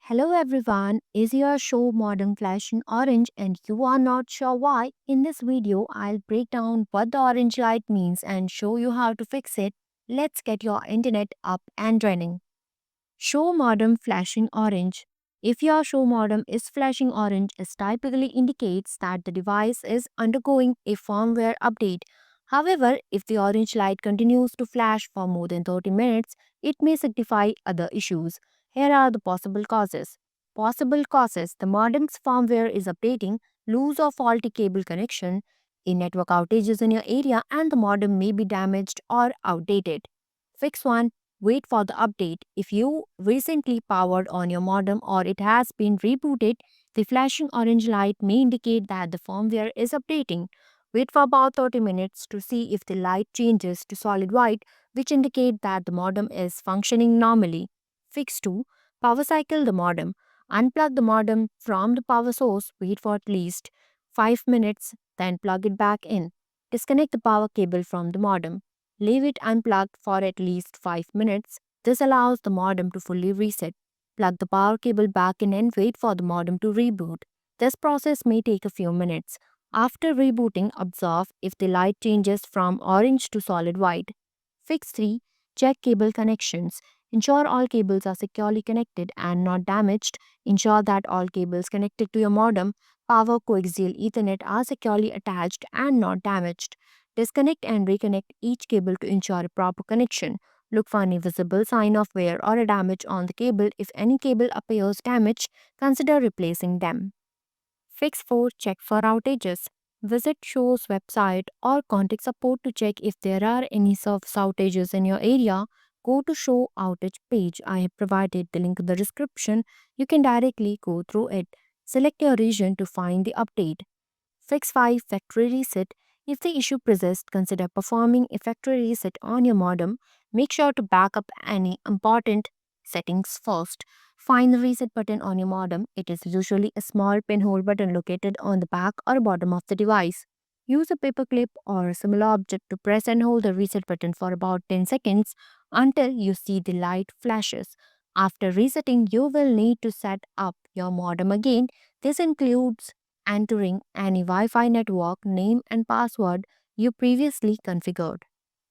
Hello everyone, is your show modern flashing orange and you are not sure why? In this video, I'll break down what the orange light means and show you how to fix it. Let's get your internet up and running. Show modem flashing orange. If your show modem is flashing orange, it typically indicates that the device is undergoing a firmware update. However, if the orange light continues to flash for more than 30 minutes, it may signify other issues. Here are the possible causes. Possible causes: the modem's firmware is updating, loose or faulty cable connection, a network outages in your area, and the modem may be damaged or outdated. Fix 1: wait for the update. If you recently powered on your modem or it has been rebooted, the flashing orange light may indicate that the firmware is updating. Wait for about 30 minutes to see if the light changes to solid white, which indicate that the modem is functioning normally. Fix 2: power cycle the modem. Unplug the modem from the power source, wait for at least 5 minutes, then plug it back in. Disconnect the power cable from the modem. Leave it unplugged for at least 5 minutes. This allows the modem to fully reset. Plug the power cable back in and wait for the modem to reboot. This process may take a few minutes. After rebooting, observe if the light changes from orange to solid white. Fix 3: check cable connections. Ensure all cables are securely connected and not damaged. Ensure that all cables connected to your modem, power, coaxial Ethernet are securely attached and not damaged. Disconnect and reconnect each cable to ensure a proper connection. Look for any visible sign of wear or a damage on the cable. If any cable appears damaged, consider replacing them. Fix 4: check for outages. Visit Show's website or contact support to check if there are any service outages in your area. Go to Show outage page. I have provided the link in the description. You can directly go through it. Select your region to find the update. Fix 5: factory reset. If the issue persists, consider performing a factory reset on your modem. Make sure to back up any important settings first. Find the reset button on your modem. It is usually a small pinhole button located on the back or bottom of the device. Use a paperclip or a similar object to press and hold the reset button for about 10 seconds until you see the light flashes. After resetting, you will need to set up your modem again. This includes entering any Wi Fi network name and password you previously configured.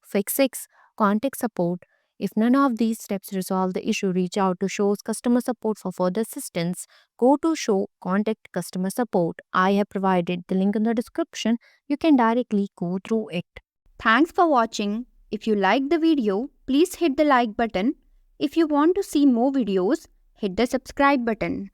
Fix 6: contact support. If none of these steps resolve the issue, reach out to Show's customer support for further assistance. Go to Show Contact Customer Support. I have provided the link in the description. You can directly go through it. Thanks for watching. If you liked the video, please hit the like button. If you want to see more videos, hit the subscribe button.